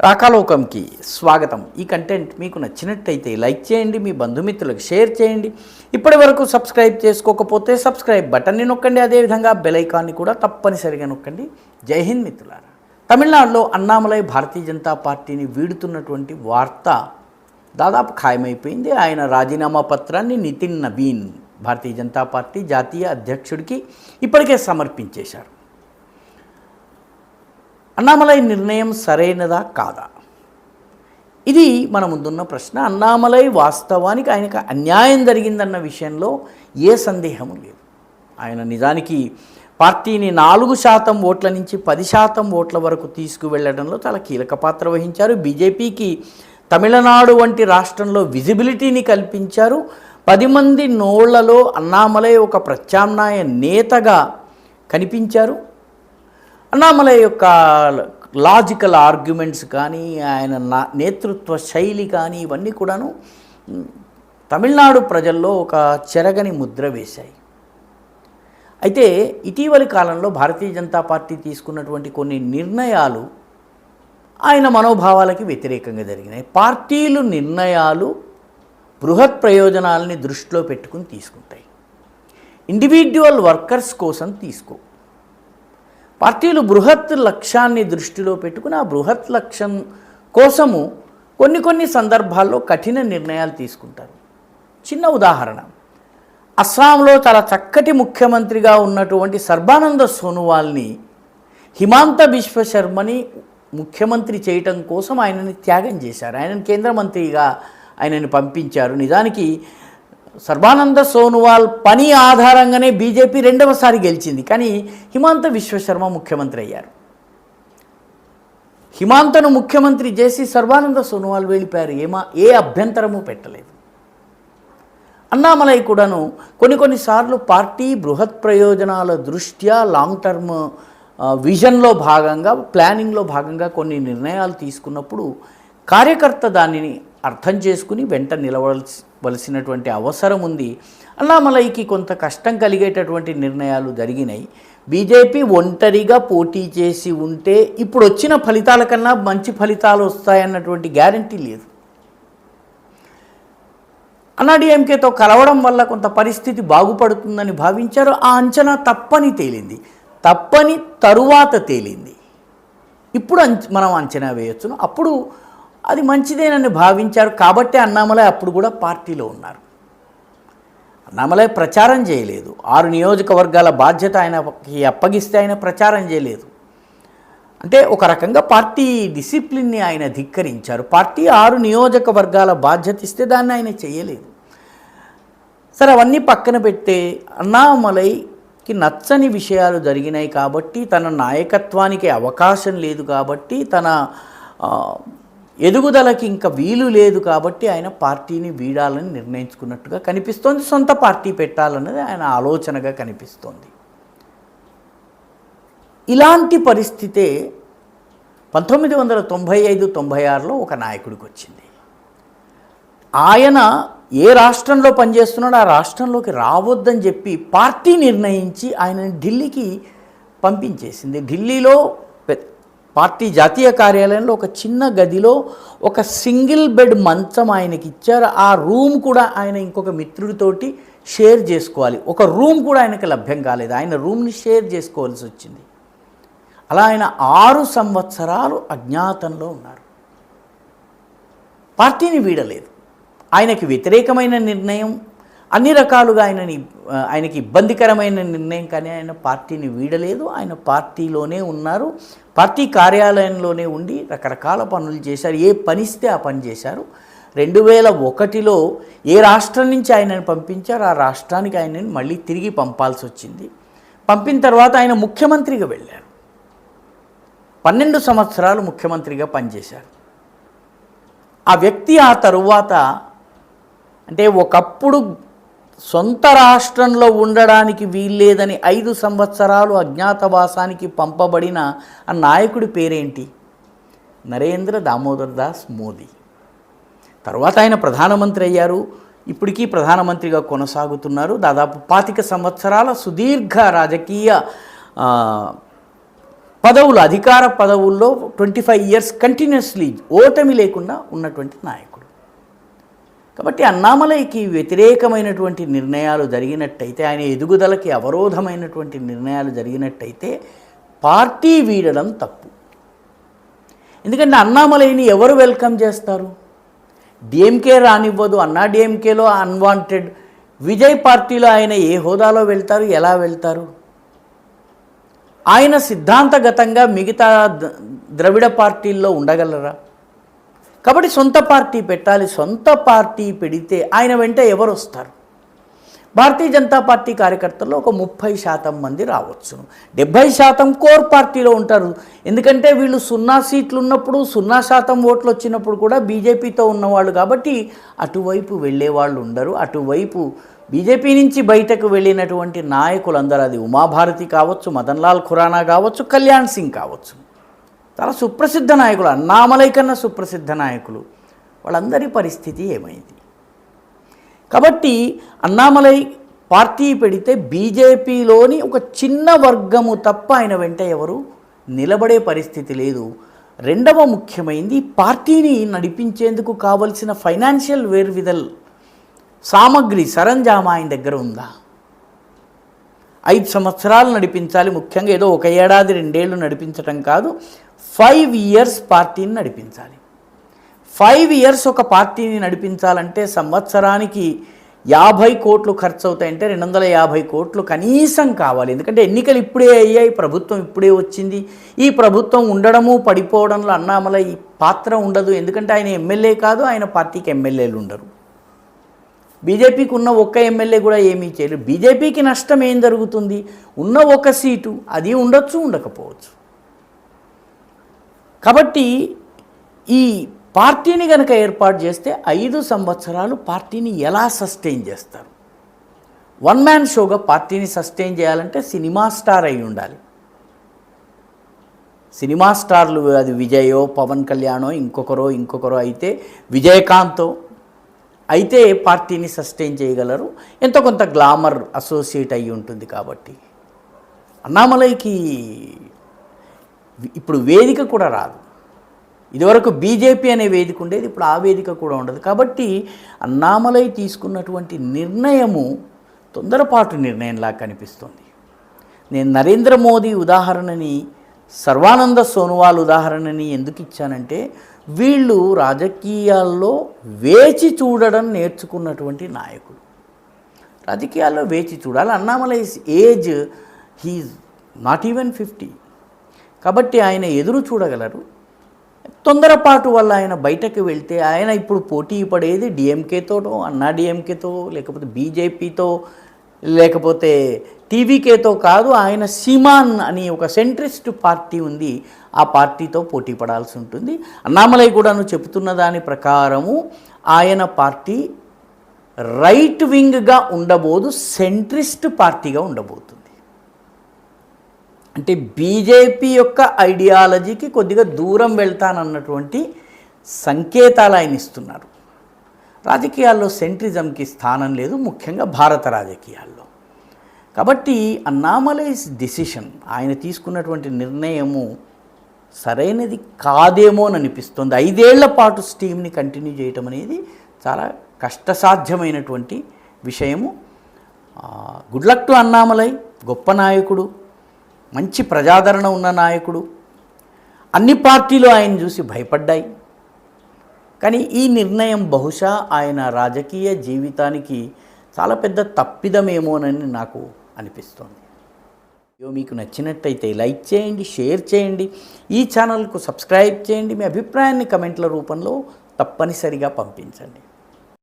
రాకాలోకంకి స్వాగతం. ఈ కంటెంట్ మీకు నచ్చినట్టయితే లైక్ చేయండి, మీ బంధుమిత్రులకు షేర్ చేయండి. ఇప్పటి వరకు సబ్స్క్రైబ్ చేసుకోకపోతే సబ్స్క్రైబ్ బటన్ని నొక్కండి, అదేవిధంగా బెల్ ఐకాన్ని కూడా తప్పనిసరిగా నొక్కండి. జై హింద్ మిత్రులారా. తమిళనాడులో అన్నామలై భారతీయ జనతా పార్టీని వీడుతున్నటువంటి వార్త దాదాపు ఖాయమైపోయింది. ఆయన రాజీనామా పత్రాన్ని నితిన్ నవీన్ భారతీయ జనతా పార్టీ జాతీయ అధ్యక్షుడికి ఇప్పటికే సమర్పించేశారు. అన్నామలై నిర్ణయం సరైనదా కాదా, ఇది మన ముందున్న ప్రశ్న. అన్నామలై వాస్తవానికి ఆయనకు అన్యాయం జరిగిందన్న విషయంలో ఏ సందేహము లేదు. ఆయన నిజానికి పార్టీని 4% ఓట్ల నుంచి 10% ఓట్ల వరకు తీసుకువెళ్లడంలో చాలా కీలక పాత్ర వహించారు. బీజేపీకి తమిళనాడు వంటి రాష్ట్రంలో విజిబిలిటీని కల్పించారు. 10 మంది నోళ్లలో అన్నామలై ఒక ప్రత్యామ్నాయ నేతగా కనిపించారు. అన్నామలై యొక్క లాజికల్ ఆర్గ్యుమెంట్స్ కానీ, ఆయన నేతృత్వ శైలి కానీ, ఇవన్నీ కూడాను తమిళనాడు ప్రజల్లో ఒక చెరగని ముద్ర వేశాయి. అయితే ఇటీవలి కాలంలో భారతీయ జనతా పార్టీ తీసుకున్నటువంటి కొన్ని నిర్ణయాలు ఆయన మనోభావాలకి వ్యతిరేకంగా జరిగినాయి. పార్టీలు నిర్ణయాలు బృహత్ ప్రయోజనాలని దృష్టిలో పెట్టుకుని తీసుకుంటాయి, ఇండివిడ్యువల్ వర్కర్స్ కోసం తీసుకో. పార్టీలు బృహత్ లక్ష్యాన్ని దృష్టిలో పెట్టుకుని ఆ బృహత్ లక్ష్యం కోసము కొన్ని సందర్భాల్లో కఠిన నిర్ణయాలు తీసుకుంటారు. చిన్న ఉదాహరణ, అస్సాంలో చాలా చక్కటి ముఖ్యమంత్రిగా ఉన్నటువంటి సర్బానంద సోనోవాల్ని హిమాంత బిశ్వ శర్మని ముఖ్యమంత్రి చేయటం కోసం ఆయనని త్యాగం చేశారు. ఆయనని కేంద్ర మంత్రిగా ఆయనని పంపించారు. నిజానికి సర్బానంద సోనోవాల్ పని ఆధారంగానే బీజేపీ రెండవసారి గెలిచింది, కానీ హిమాంత విశ్వశర్మ ముఖ్యమంత్రి అయ్యారు. హిమాంతను ముఖ్యమంత్రి చేసి సర్బానంద సోనోవాల్ వెళ్ళిపోయారు. ఏ అభ్యంతరము పెట్టలేదు. అన్నామలై కూడాను కొన్నిసార్లు పార్టీ బృహత్ ప్రయోజనాల దృష్ట్యా లాంగ్ టర్మ్ విజన్లో భాగంగా, ప్లానింగ్లో భాగంగా కొన్ని నిర్ణయాలు తీసుకున్నప్పుడు కార్యకర్త దానిని అర్థం చేసుకుని వెంట నిలవలసినటువంటి అవసరం ఉంది. అన్నామలైకి కొంత కష్టం కలిగేటటువంటి నిర్ణయాలు జరిగినాయి. బీజేపీ ఒంటరిగా పోటీ చేసి ఉంటే ఇప్పుడు వచ్చిన ఫలితాల కన్నా మంచి ఫలితాలు వస్తాయన్నటువంటి గ్యారంటీ లేదు. అన్నాడీఎంకేతో కలవడం వల్ల కొంత పరిస్థితి బాగుపడుతుందని భావించారు. ఆ అంచనా తప్పని తేలింది. తప్పని తరువాత తేలింది. ఇప్పుడు మనం అంచనా వేయొచ్చును. అప్పుడు అది మంచిదేనని భావించారు కాబట్టి అన్నామలై అప్పుడు కూడా పార్టీలో ఉన్నారు. అన్నామలై ప్రచారం చేయలేదు. 6 నియోజకవర్గాల బాధ్యత ఆయనకి అప్పగిస్తే ఆయన ప్రచారం చేయలేదు. అంటే ఒక రకంగా పార్టీ డిసిప్లిన్ని ఆయన ధిక్కరించారు. పార్టీ 6 నియోజకవర్గాల బాధ్యత ఇస్తే దాన్ని ఆయన చేయలేదు. సరే, అవన్నీ పక్కన పెడితే అన్నామలైకి నచ్చని విషయాలు జరిగినాయి కాబట్టి, తన నాయకత్వానికి అవకాశం లేదు కాబట్టి, తన ఎదుగుదలకి ఇంకా వీలు లేదు కాబట్టి ఆయన పార్టీని వీడాలని నిర్ణయించుకున్నట్టుగా కనిపిస్తోంది. సొంత పార్టీ పెట్టాలన్నది ఆయన ఆలోచనగా కనిపిస్తోంది. ఇలాంటి పరిస్థితే 1995-96లో ఒక నాయకుడికి వచ్చింది. ఆయన ఏ రాష్ట్రంలో పనిచేస్తున్నాడో ఆ రాష్ట్రంలోకి రావద్దని చెప్పి పార్టీ నిర్ణయించి ఆయనని ఢిల్లీకి పంపించేసింది. ఢిల్లీలో పార్టీ జాతీయ కార్యాలయంలో ఒక చిన్న గదిలో ఒక సింగిల్ బెడ్ మంచం ఆయనకి ఇచ్చారు. ఆ రూమ్ కూడా ఆయన ఇంకొక మిత్రుడితోటి షేర్ చేసుకోవాలి. ఒక రూమ్ కూడా ఆయనకు లభ్యం కాలేదు. ఆయన రూమ్ని షేర్ చేసుకోవాల్సి వచ్చింది. అలా ఆయన 6 సంవత్సరాలు అజ్ఞాతంలో ఉన్నారు. పార్టీని వీడలేదు. ఆయనకి వ్యతిరేకమైన నిర్ణయం, అన్ని రకాలుగా ఆయనకి ఇబ్బందికరమైన నిర్ణయం, కానీ ఆయన పార్టీని వీడలేదు. ఆయన పార్టీలోనే ఉన్నారు. పార్టీ కార్యాలయంలోనే ఉండి రకరకాల పనులు చేశారు. ఏ పనిస్తే ఆ పని చేశారు. 2001లో ఏ రాష్ట్రం నుంచి ఆయనను పంపించారు ఆ రాష్ట్రానికి ఆయనని మళ్ళీ తిరిగి పంపాల్సి వచ్చింది. పంపిన తర్వాత ఆయన ముఖ్యమంత్రిగా వెళ్ళారు. 12 సంవత్సరాలు ముఖ్యమంత్రిగా పనిచేశారు. ఆ వ్యక్తి ఆ తరువాత, అంటే ఒకప్పుడు సొంత రాష్ట్రంలో ఉండడానికి వీల్లేదని 5 సంవత్సరాలు అజ్ఞాతవాసానికి పంపబడిన ఆ నాయకుడి పేరేంటి? నరేంద్ర దామోదర్ దాస్ మోదీ. తర్వాత ఆయన ప్రధానమంత్రి అయ్యారు. ఇప్పటికీ ప్రధానమంత్రిగా కొనసాగుతున్నారు. దాదాపు 25 సంవత్సరాల సుదీర్ఘ రాజకీయ పదవులు, అధికార పదవుల్లో 25 ఇయర్స్ కంటిన్యూస్లీ ఓటమి లేకుండా ఉన్నటువంటి నాయకుడు. కాబట్టి అన్నామలైకి వ్యతిరేకమైనటువంటి నిర్ణయాలు జరిగినట్టయితే, ఆయన ఎదుగుదలకి అవరోధమైనటువంటి నిర్ణయాలు జరిగినట్టయితే పార్టీ వీడడం తప్పు. ఎందుకంటే అన్నామలైని ఎవరు వెల్కమ్ చేస్తారు? డిఎంకే రానివ్వదు. అన్నా డిఎంకేలో అన్వాంటెడ్. విజయ్ పార్టీలో ఆయన ఏ హోదాలో వెళ్తారు, ఎలా వెళ్తారు? ఆయన సిద్ధాంతగతంగా మిగతా ద్రవిడ పార్టీల్లో ఉండగలరా? కాబట్టి సొంత పార్టీ పెట్టాలి. సొంత పార్టీ పెడితే ఆయన వెంట ఎవరు వస్తారు? భారతీయ జనతా పార్టీ కార్యకర్తల్లో ఒక 30% మంది రావచ్చు. 70% కోర్ పార్టీలో ఉంటారు. ఎందుకంటే వీళ్ళు 0 సీట్లు ఉన్నప్పుడు, 0% ఓట్లు వచ్చినప్పుడు కూడా బీజేపీతో ఉన్నవాళ్ళు కాబట్టి అటువైపు వెళ్ళేవాళ్ళు ఉండరు. అటువైపు బీజేపీ నుంచి బయటకు వెళ్ళినటువంటి నాయకులందరూ, అది ఉమాభారతి కావచ్చు, మదన్లాల్ ఖురానా కావచ్చు, కళ్యాణ్ సింగ్ కావచ్చు, చాలా సుప్రసిద్ధ నాయకులు, అన్నామలై కన్నా సుప్రసిద్ధ నాయకులు, వాళ్ళందరి పరిస్థితి ఏమైంది? కాబట్టి అన్నామలై పార్టీ పెడితే బీజేపీలోని ఒక చిన్న వర్గము తప్ప ఆయన వెంట ఎవరు నిలబడే పరిస్థితి లేదు. రెండవ ముఖ్యమైనది, పార్టీని నడిపించేందుకు కావలసిన ఫైనాన్షియల్ వేర్విదల్ సామగ్రి, సరంజామా ఆయన దగ్గర ఉందా? 5 సంవత్సరాలు నడిపించాలి. ముఖ్యంగా ఏదో 1 ఏడాది 2 ఏళ్ళు నడిపించటం కాదు, 5 ఇయర్స్ పార్టీని నడిపించాలి. 5 ఇయర్స్ ఒక పార్టీని నడిపించాలంటే సంవత్సరానికి 50 కోట్లు ఖర్చు అవుతాయంటే 250 కోట్లు కనీసం కావాలి. ఎందుకంటే ఎన్నికలు ఇప్పుడే అయ్యాయి, ప్రభుత్వం ఇప్పుడే వచ్చింది. ఈ ప్రభుత్వం ఉండడము పడిపోవడంలో అన్నామలై పాత్ర ఉండదు. ఎందుకంటే ఆయన ఎమ్మెల్యే కాదు, ఆయన పార్టీకి ఎమ్మెల్యేలు ఉండరు. బీజేపీకి ఉన్న ఒక్క ఎమ్మెల్యే కూడా ఏమీ చేయలేదు. బీజేపీకి నష్టం ఏం జరుగుతుంది? ఉన్న ఒక సీటు, అది ఉండొచ్చు, ఉండకపోవచ్చు. కాబట్టి ఈ పార్టీని కనుక ఏర్పాటు చేస్తే 5 సంవత్సరాలు పార్టీని ఎలా సస్టైన్ చేస్తారు? 1 మ్యాన్ షోగా పార్టీని సస్టైన్ చేయాలంటే సినిమా స్టార్ అయి ఉండాలి. సినిమా స్టార్లు, అది విజయో, పవన్ కళ్యాణో, ఇంకొకరో అయితే, విజయకాంతో అయితే పార్టీని సస్టైన్ చేయగలరు. ఎంతో కొంత గ్లామర్ అసోసియేట్ అయ్యి ఉంటుంది. కాబట్టి అన్నామలైకి ఇప్పుడు వేదిక కూడా రాదు. ఇదివరకు బీజేపీ అనే వేదిక ఉండేది, ఇప్పుడు ఆ వేదిక కూడా ఉండదు. కాబట్టి అన్నామలై తీసుకున్నటువంటి నిర్ణయము తొందరపాటు నిర్ణయంలా కనిపిస్తుంది. నేను నరేంద్ర మోదీ ఉదాహరణని, సర్వానంద సోనోవాల్ ఉదాహరణని ఎందుకు ఇచ్చానంటే, వీళ్ళు రాజకీయాల్లో వేచి చూడడం నేర్చుకున్నటువంటి నాయకులు. రాజకీయాల్లో వేచి చూడాలి. Annamalai age, he is not even 50. కాబట్టి ఆయన ఎదురు చూడగలరు. తొందరపాటు వల్ల ఆయన బయటకు వెళ్తే, ఆయన ఇప్పుడు పోటీ పడేది డిఎంకేతోనో, అన్నా డిఎంకేతో, లేకపోతే బీజేపీతో, లేకపోతే టీవీకేతో కాదు. ఆయన సీమాన్ అని ఒక సెంట్రిస్ట్ పార్టీ ఉంది, ఆ పార్టీతో పోటీ పడాల్సి ఉంటుంది. అన్నామలై కూడాను చెబుతున్న దాని ప్రకారము ఆయన పార్టీ రైట్ వింగ్గా ఉండబోదు, సెంట్రిస్ట్ పార్టీగా ఉండబోతుంది. అంటే బీజేపీ యొక్క ఐడియాలజీకి కొద్దిగా దూరం వెళ్తానన్నటువంటి సంకేతాలు ఆయన ఇస్తున్నారు. రాజకీయాల్లో సెంట్రిజంకి స్థానం లేదు, ముఖ్యంగా భారత రాజకీయాల్లో. కాబట్టి అన్నామలైస్ డిసిషన్, ఆయన తీసుకున్నటువంటి నిర్ణయము సరైనది కాదేమో అని అనిపిస్తుంది. 5 ఏళ్ల పాటు స్టీమ్ని కంటిన్యూ చేయటం అనేది చాలా కష్టసాధ్యమైనటువంటి విషయము. Good luck to Annamalai. గొప్ప నాయకుడు, మంచి ప్రజాదరణ ఉన్న నాయకుడు. అన్ని పార్టీలు ఆయన చూసి భయపడ్డాయి. కానీ ఈ నిర్ణయం బహుశా ఆయన రాజకీయ జీవితానికి చాలా పెద్ద తప్పిదమేమోనని నాకు అనిపిస్తోంది. మీకు నచ్చినట్టయితే లైక్ చేయండి, షేర్ చేయండి, ఈ ఛానల్కు సబ్స్క్రైబ్ చేయండి. మీ అభిప్రాయాన్ని కమెంట్ల రూపంలో తప్పనిసరిగా పంపించండి.